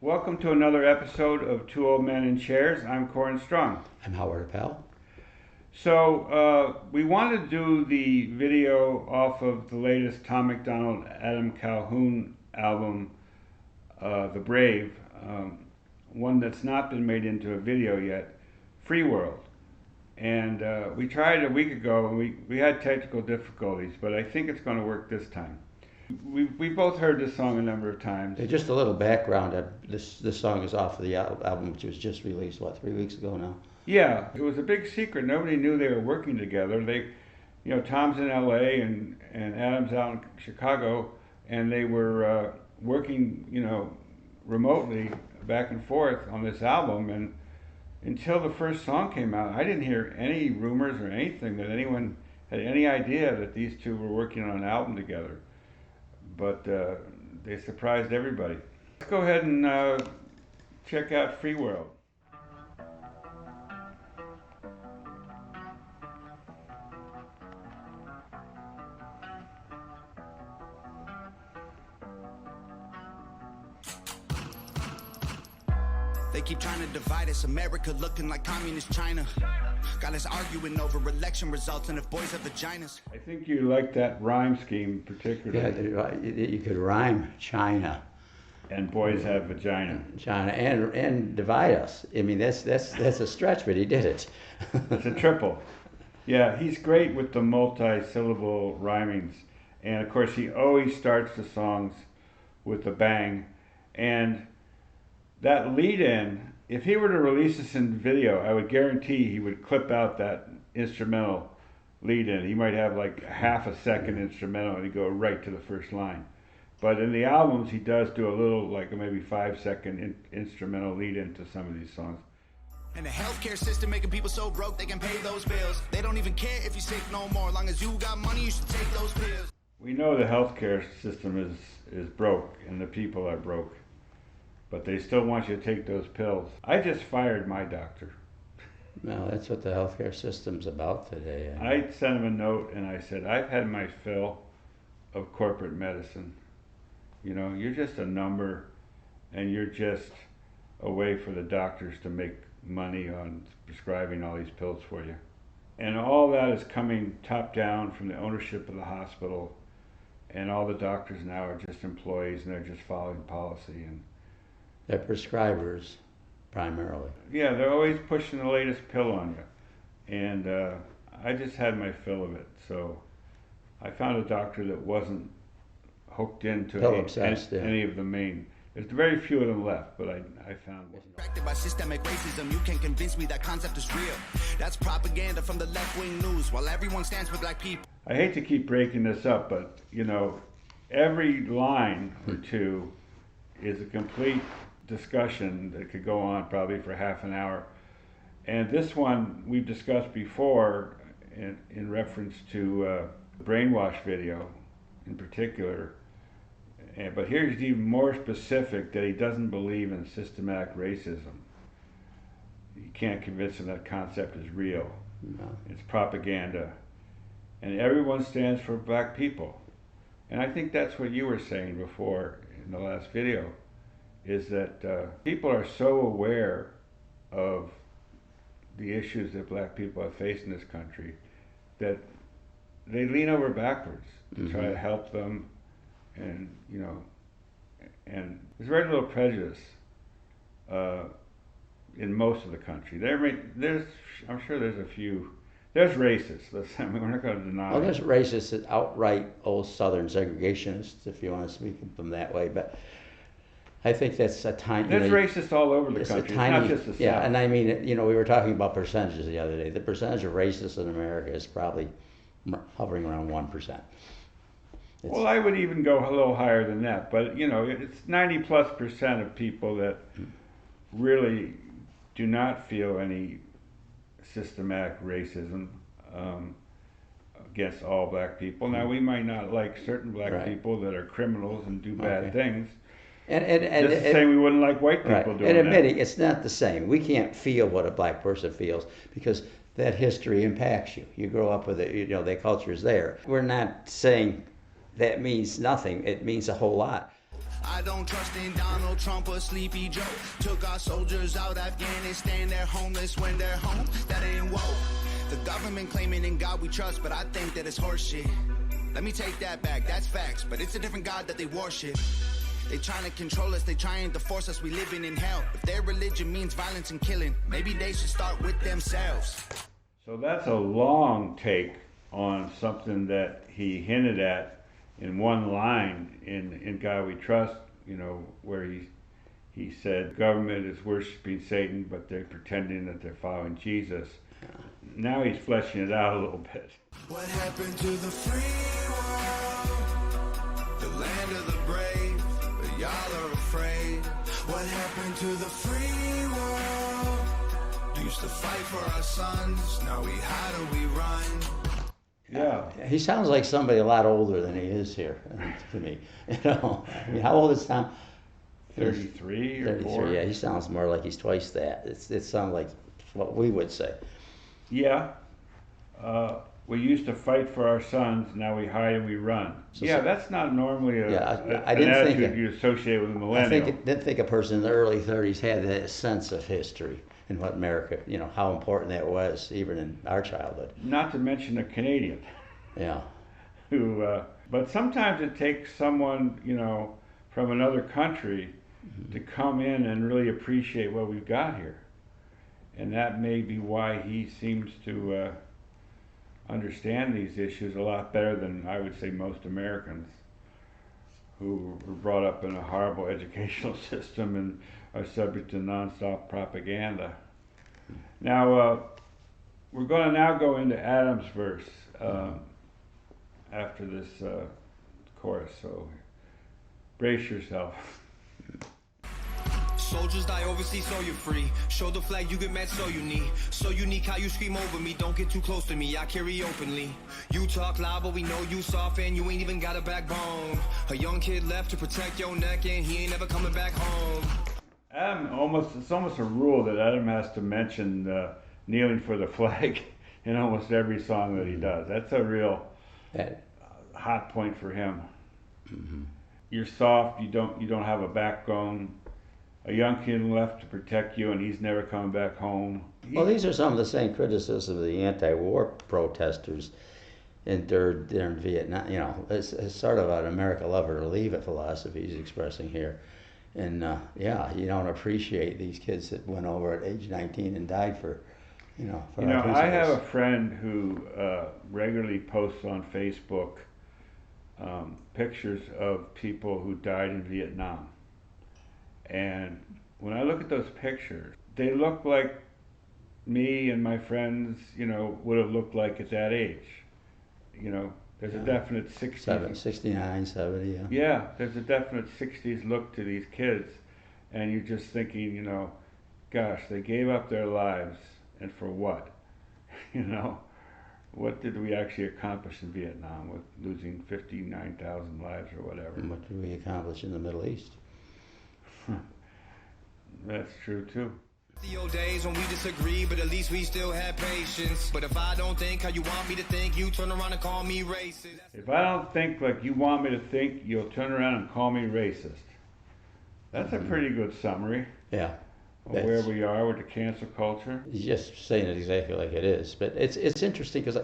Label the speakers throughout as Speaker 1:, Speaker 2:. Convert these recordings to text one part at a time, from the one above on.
Speaker 1: Welcome to another episode of Two Old Men in Chairs. I'm Corin Strong.
Speaker 2: I'm Howard Appel.
Speaker 1: So we wanted to do the video off of the latest Tom MacDonald, Adam Calhoun album, The Brave, one that's not been made into a video yet, Free World. And we tried a week ago and we had technical difficulties, but I think it's going to work this time. We both heard this song a number of times.
Speaker 2: Just a little background. This song is off of the album, which was just released, 3 weeks ago now?
Speaker 1: Yeah, it was a big secret. Nobody knew they were working together. Tom's in L.A. and Adam's out in Chicago, and they were working, remotely back and forth on this album. And until the first song came out, I didn't hear any rumors or anything that anyone had any idea that these two were working on an album together. But they surprised everybody. Let's go ahead and check out Free World.
Speaker 3: They keep trying to divide us, America looking like communist China. Got us arguing over election results and if boys have vaginas.
Speaker 1: I think you like that rhyme scheme particularly.
Speaker 2: Yeah, you could rhyme China.
Speaker 1: And boys have vagina.
Speaker 2: China and divide us. I mean, that's a stretch, but he did it.
Speaker 1: It's a triple. Yeah, he's great with the multi-syllable rhymings. And of course, he always starts the songs with a bang. And that lead-in, if he were to release this in video, I would guarantee he would clip out that instrumental lead-in. He might have like half a second instrumental and he'd go right to the first line. But in the albums, he does do a little, like maybe 5-second instrumental lead-in to some of these songs.
Speaker 3: And the healthcare system making people so broke they can pay those bills. They don't even care if you're sick no more. Long as you got money, you should take those pills.
Speaker 1: We know the healthcare system is broke and the people are broke. But they still want you to take those pills. I just fired my doctor.
Speaker 2: No, that's what the healthcare system's about today.
Speaker 1: I sent him a note and I said, I've had my fill of corporate medicine. You're just a number and you're just a way for the doctors to make money on prescribing all these pills for you. And all that is coming top down from the ownership of the hospital, and all the doctors now are just employees and they're just following policy. And
Speaker 2: they're prescribers, primarily.
Speaker 1: Yeah, they're always pushing the latest pill on you. And I just had my fill of it. So I found a doctor that wasn't hooked into any of the main. There's very few of them left, but I found one.
Speaker 3: Distracted by systemic racism, you can't convince me that concept is real. That's propaganda from the left-wing news, while everyone stands with black people.
Speaker 1: I hate to keep breaking this up, but every line or two is a complete discussion that could go on probably for half an hour. And this one we've discussed before in reference to the brainwash video in particular. But here's even more specific, that he doesn't believe in systematic racism. You can't convince him that concept is real.
Speaker 2: No.
Speaker 1: It's propaganda. And everyone stands for black people. And I think that's what you were saying before in the last video, is that people are so aware of the issues that black people have faced in this country that they lean over backwards to try to help them. And and there's very little prejudice in most of the country. I'm sure there's a few. There's racists. We're not going to deny.
Speaker 2: Well, there's racists, outright old Southern segregationists, if you want to speak of them that way. But I think that's a tiny.
Speaker 1: There's racists all over the country. It's not just the South.
Speaker 2: Yeah, and I mean, we were talking about percentages the other day. The percentage of racists in America is probably hovering around 1%.
Speaker 1: Well, I would even go a little higher than that, but it's 90+% of people that really do not feel any systematic racism against all black people. Now, we might not like certain black people that are criminals and do bad things.
Speaker 2: And
Speaker 1: just saying we wouldn't like white people doing that.
Speaker 2: And admitting it's not the same. We can't feel what a black person feels because that history impacts you. You grow up with it, the culture's there. We're not saying that means nothing. It means a whole lot.
Speaker 3: I don't trust in Donald Trump or Sleepy Joe. Took our soldiers out Afghanistan, they're homeless when they're home. That ain't woke. The government claiming in God we trust, but I think that it's horseshit. Let me take that back, that's facts, but it's a different God that they worship. They trying to control us, they trying to force us, we living in hell. If their religion means violence and killing, maybe they should start with themselves.
Speaker 1: So that's a long take on something that he hinted at in one line in God We Trust, you know, where he said government is worshiping Satan, but they're pretending that they're following Jesus. Now he's fleshing it out a little bit.
Speaker 3: What happened to the free world? The land of the brave, but y'all are afraid. What happened to the free world? Used to fight for our sons, now we hide or we run.
Speaker 1: Yeah.
Speaker 2: He sounds like somebody a lot older than he is here to me. You know, I mean, how old is Tom?
Speaker 1: 33 or
Speaker 2: 33,
Speaker 1: 4?
Speaker 2: yeah, he sounds more like he's twice that. It sounds like what we would say.
Speaker 1: Yeah. We used to fight for our sons, now we hide and we run. Yeah, that's not normally
Speaker 2: I
Speaker 1: an
Speaker 2: didn't
Speaker 1: attitude
Speaker 2: think
Speaker 1: you associate with a millennial.
Speaker 2: didn't think a person in the early 30s had that sense of history and what America, you know, how important that was, even in our childhood.
Speaker 1: Not to mention a Canadian
Speaker 2: Yeah.
Speaker 1: who, but sometimes it takes someone, you know, from another country to come in and really appreciate what we've got here. And that may be why he seems to understand these issues a lot better than I would say most Americans who were brought up in a horrible educational system and are subject to nonstop propaganda. Now, we're going to now go into Adam's verse after this chorus, so brace yourself.
Speaker 4: Soldiers die overseas so you're free. Show the flag, you get mad so unique. So unique how you scream over me. Don't get too close to me, I carry openly. You talk loud but we know you soft and you ain't even got a backbone. A young kid left to protect your neck and he ain't never coming back home.
Speaker 1: Adam, it's almost a rule that Adam has to mention kneeling for the flag in almost every song that he does. That's a real hot point for him.
Speaker 2: Mm-hmm.
Speaker 1: You're soft, you don't have a backbone. A young kid left to protect you, and he's never coming back home.
Speaker 2: Well, these are some of the same criticisms of the anti-war protesters endured during Vietnam. You know, it's sort of an America love it or leave it philosophy he's expressing here. And yeah, you don't appreciate these kids that went over at age 19 and died for, you know, for our
Speaker 1: I have a
Speaker 2: principles.
Speaker 1: friend who regularly posts on Facebook pictures of people who died in Vietnam. And when I look at those pictures, they look like me and my friends, you know, would have looked like at that age. You know, there's a definite 60s.
Speaker 2: 69, 70, yeah.
Speaker 1: Yeah, there's a definite 60s look to these kids. And you're just thinking, you know, gosh, they gave up their lives, and for what? You know, what did we actually accomplish in Vietnam with losing 59,000 lives or whatever?
Speaker 2: And what did we accomplish in the Middle East?
Speaker 1: That's true too.
Speaker 4: The old days when we disagree, but at least we still had patience. But if I don't think how you want me to think, you turn around and call me racist.
Speaker 1: If I don't think like you want me to think, you'll turn around and call me racist. That's a pretty good summary
Speaker 2: Yeah.
Speaker 1: of where we are with the cancel culture.
Speaker 2: He's just saying it exactly like it is. But it's interesting because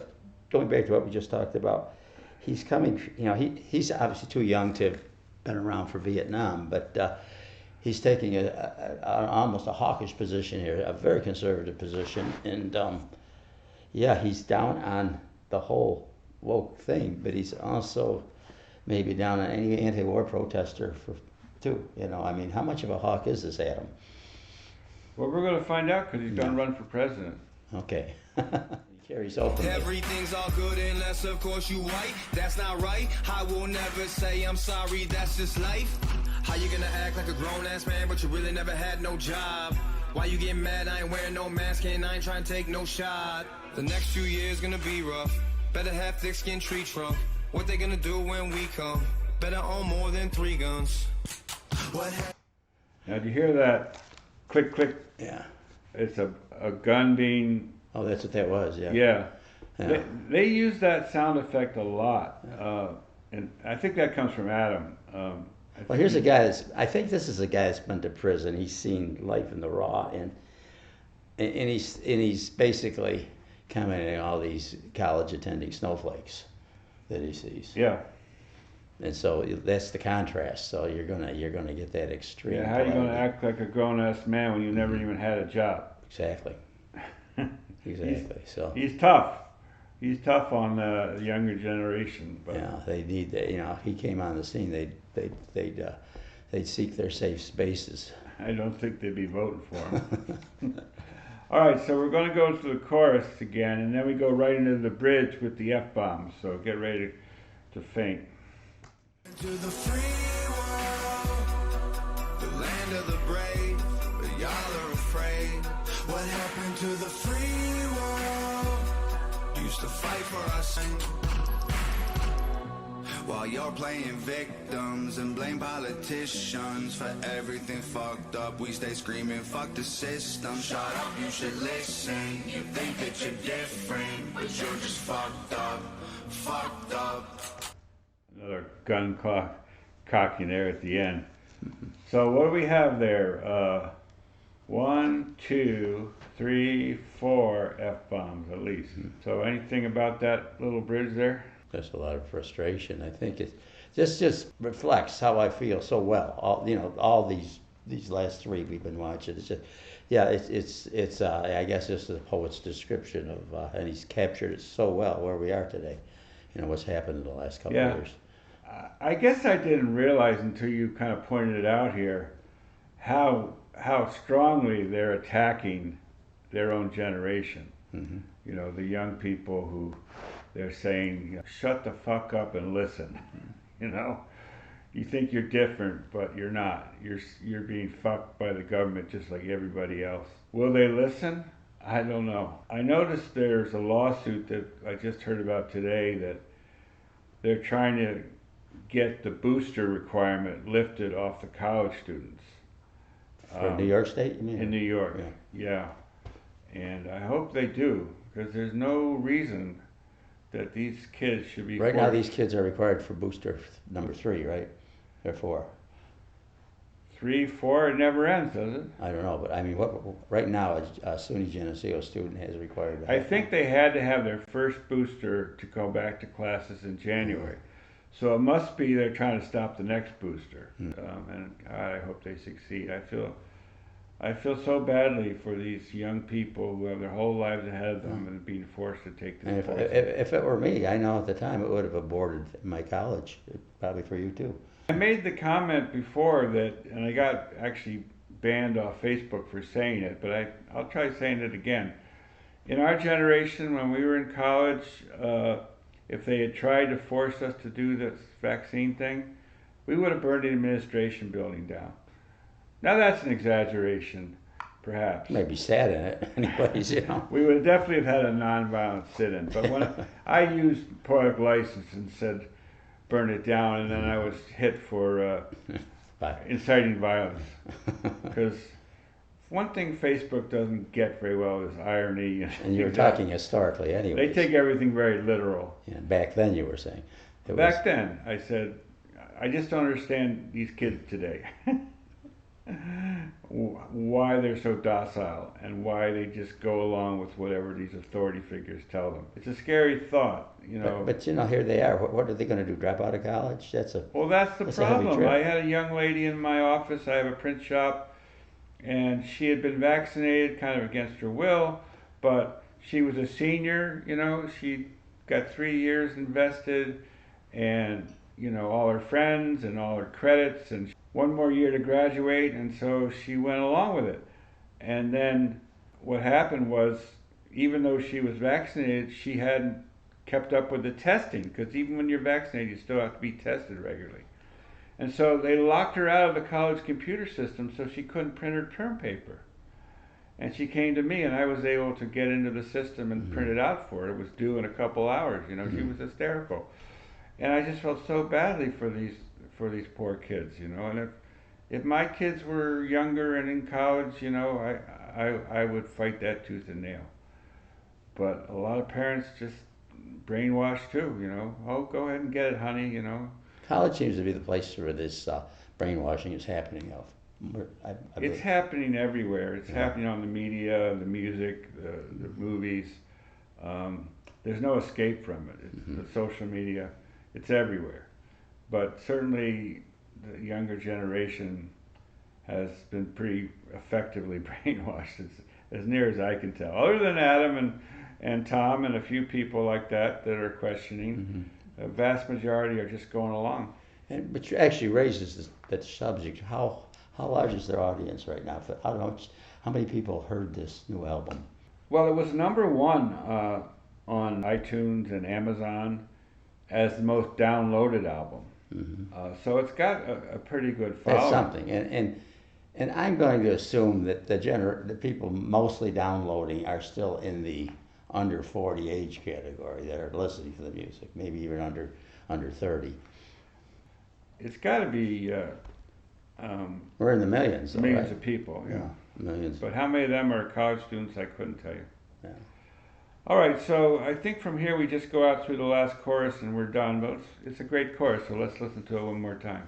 Speaker 2: going back to what we just talked about, he's coming, you know, he's obviously too young to have been around for Vietnam, but he's taking almost a hawkish position here, a very conservative position. And yeah, he's down on the whole woke thing, but he's also maybe down on any anti-war protester too. You know, I mean, how much of a hawk is this Adam?
Speaker 1: Well, we're going to find out because he's going to run for president.
Speaker 2: Okay. He carries openly.
Speaker 4: Everything's all good unless of course you white. That's not right. I will never say I'm sorry, that's just life. How you gonna act like a grown-ass man but you really never had no job? Why you getting mad? I ain't wearing no mask and I ain't trying to take no shot. The next few years gonna be rough. Better have thick skin tree trunk. What they gonna do when we come? Better own more than 3 guns.
Speaker 1: Now, do you hear that? Click, click.
Speaker 2: Yeah.
Speaker 1: It's a gun being.
Speaker 2: Oh, that's what that was. Yeah.
Speaker 1: Yeah.
Speaker 2: Yeah.
Speaker 1: They use that sound effect a lot, and I think that comes from Adam.
Speaker 2: Well, here's a guy I think this is a guy that's been to prison. He's seen life in the raw, and he's basically commenting on all these college attending snowflakes that he sees.
Speaker 1: Yeah.
Speaker 2: And so that's the contrast. So you're gonna get that extreme.
Speaker 1: Yeah, how are you going to
Speaker 2: polarity.
Speaker 1: act like a grown-ass man when you never even had a job?
Speaker 2: Exactly. Exactly. So
Speaker 1: He's tough. He's tough on the younger generation. But
Speaker 2: yeah, they need that. If he came on the scene, they'd seek their safe spaces.
Speaker 1: I don't think they'd be voting for him. All right, so we're going to go to the chorus again, and then we go right into the bridge with the F-bombs. So get ready to faint.
Speaker 3: To the free world, the land of the brave, but y'all are afraid. What happened to the free world? Used to fight for us. While you're playing victims and blame politicians for everything fucked up, we stay screaming, fuck the system. Shut up, you should listen. You think that you're different, but you're just fucked up, fucked up.
Speaker 1: Another gun cocking there at the end. So what do we have there? 1, 2, 3, 4 F-bombs at least. So anything about that little bridge there?
Speaker 2: There's a lot of frustration. I think this just reflects how I feel so well. All these last three we've been watching. It's just, yeah, it's I guess this is the poet's description of, and he's captured it so well where we are today. What's happened in the last couple of years.
Speaker 1: I guess I didn't realize until you kind of pointed it out here how strongly they're attacking their own generation.
Speaker 2: Mm-hmm.
Speaker 1: The young people who they're saying, shut the fuck up and listen. You think you're different, but you're not. You're being fucked by the government just like everybody else. Will they listen? I don't know. I noticed there's a lawsuit that I just heard about today that they're trying to get the booster requirement lifted off the college students.
Speaker 2: For New York State, you mean?
Speaker 1: In New York, yeah. And I hope they do, because there's no reason that these kids should be
Speaker 2: Right now, these kids are required for booster number 3, right? Or 4.
Speaker 1: 3, 4, it never ends, does it?
Speaker 2: I don't know, but I mean, right now, a SUNY Geneseo student has required.
Speaker 1: I think they had to have their first booster to go back to classes in January. So it must be they're trying to stop the next booster. And I hope they succeed. I feel so badly for these young people who have their whole lives ahead of them and being forced to take this course.
Speaker 2: If it were me, I know at the time it would have aborted my college. Probably for you too.
Speaker 1: I made the comment before that, and I got actually banned off Facebook for saying it, but I'll try saying it again. In our generation, when we were in college, if they had tried to force us to do this vaccine thing, we would have burned the administration building down. Now that's an exaggeration, perhaps.
Speaker 2: Maybe sat in it, anyways,
Speaker 1: We would definitely have had a nonviolent sit-in. But when I used poetic license and said, burn it down, and then I was hit for inciting violence. Because one thing Facebook doesn't get very well is irony.
Speaker 2: And you were talking historically anyway.
Speaker 1: They take everything very literal.
Speaker 2: Yeah, back then you were saying.
Speaker 1: Back then, I said, I just don't understand these kids today. Why they're so docile and why they just go along with whatever these authority figures tell them. It's a scary thought,
Speaker 2: But here they are. What are they going to do? Drop out of college? That's the
Speaker 1: problem. I had a young lady in my office. I have a print shop, and she had been vaccinated kind of against her will, but she was a senior. She got 3 years invested, and all her friends and all her credits, and one more year to graduate, and so she went along with it. And then what happened was, even though she was vaccinated, she hadn't kept up with the testing, because even when you're vaccinated, you still have to be tested regularly. And so they locked her out of the college computer system so she couldn't print her term paper. And she came to me, and I was able to get into the system and print it out for her. It was due in a couple hours. She was hysterical. And I just felt so badly for these poor kids, and if my kids were younger and in college, I would fight that tooth and nail. But a lot of parents just brainwash too, oh, go ahead and get it, honey,
Speaker 2: College seems to be the place for this brainwashing is happening of. I
Speaker 1: It's
Speaker 2: believe.
Speaker 1: happening everywhere. It's
Speaker 2: Yeah.
Speaker 1: happening on the media, the music, the movies. There's no escape from it. It's the social media. It's everywhere. But certainly, the younger generation has been pretty effectively brainwashed, as near as I can tell. Other than Adam and Tom and a few people like that are questioning, a vast majority are just going along.
Speaker 2: But you actually raises that subject. How large is their audience right now? How many people heard this new album?
Speaker 1: Well, it was number one on iTunes and Amazon as the most downloaded album. So it's got a pretty good following.
Speaker 2: That's something. And I'm going to assume that the people mostly downloading are still in the under 40 age category that are listening to the music, maybe even under 30.
Speaker 1: It's got to be
Speaker 2: We're in the millions, though,
Speaker 1: millions
Speaker 2: right?
Speaker 1: of people, yeah.
Speaker 2: Millions.
Speaker 1: But how many of them are college students, I couldn't tell you.
Speaker 2: Yeah.
Speaker 1: All right, so I think from here we just go out through the last chorus and we're done. But it's a great chorus, so let's listen to it one more time.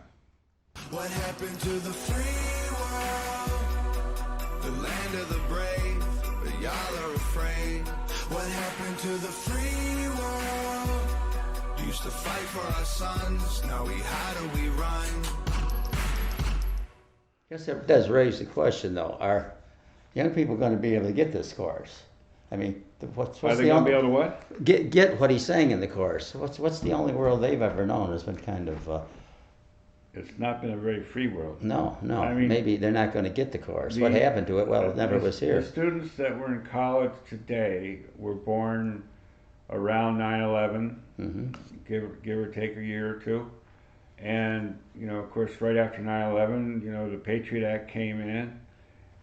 Speaker 3: What happened to the free world? The land of the brave, but y'all are afraid. What happened to the free world? Used to fight for our sons, now we hide or we run.
Speaker 2: I guess it does raise the question, though: are young people going to be able to get this chorus? I mean, what's
Speaker 1: Are they
Speaker 2: the
Speaker 1: going to
Speaker 2: only
Speaker 1: be able to what?
Speaker 2: get what he's saying in the chorus? What's the only world they've ever known has been kind of
Speaker 1: It's not been a very free world.
Speaker 2: no.
Speaker 1: I mean,
Speaker 2: Maybe they're not going to get the chorus. What happened to it? Well, it never was here.
Speaker 1: The students that were in college today were born around 9/11, give or take a year or two. And, of course, right after 9/11, the Patriot Act came in,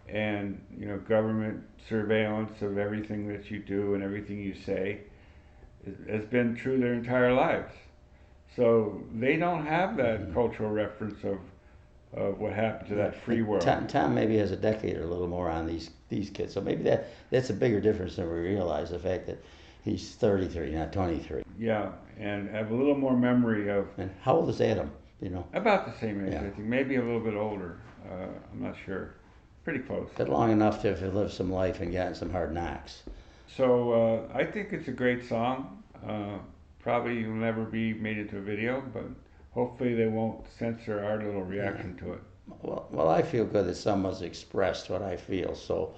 Speaker 1: and, government surveillance of everything that you do and everything you say has been true their entire lives. So they don't have that cultural reference of what happened to that free world.
Speaker 2: Tom maybe has a decade or a little more on these kids, so maybe that's a bigger difference than we realize. The fact that he's 33, not 23.
Speaker 1: Yeah, and have a little more memory of.
Speaker 2: And how old is Adam?
Speaker 1: About the same age,
Speaker 2: Yeah.
Speaker 1: I think. Maybe a little bit older. I'm not sure. Pretty close.
Speaker 2: But long enough to have lived some life and gotten some hard knocks.
Speaker 1: So I think it's a great song. Probably will never be made into a video, but hopefully they won't censor our little reaction to it.
Speaker 2: Well, I feel good that someone's expressed what I feel so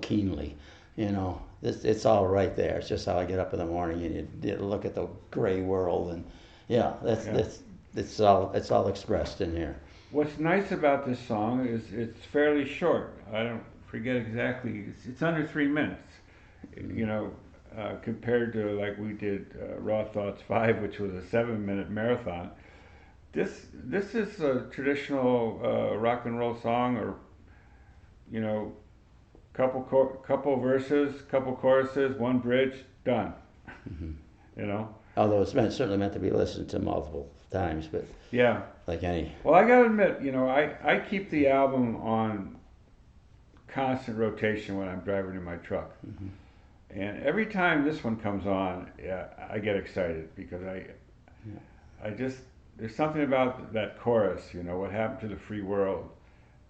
Speaker 2: keenly. It's all right there. It's just how I get up in the morning and you look at the gray world, and it's all expressed in here.
Speaker 1: What's nice about this song is it's fairly short. I don't forget exactly. It's under 3 minutes. Compared to like we did Raw Thoughts 5, which was a 7-minute marathon. This is a traditional rock and roll song, or couple verses, couple choruses, one bridge, done.
Speaker 2: Although it's certainly meant to be listened to multiple times, but
Speaker 1: Yeah.
Speaker 2: like any.
Speaker 1: Well, I gotta admit, I keep the album on constant rotation when I'm driving in my truck. And every time this one comes on, I get excited because I just, there's something about that chorus, what happened to the free world,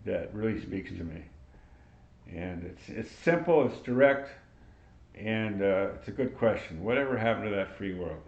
Speaker 1: that really speaks to me. And it's simple, it's direct, and it's a good question. Whatever happened to that free world?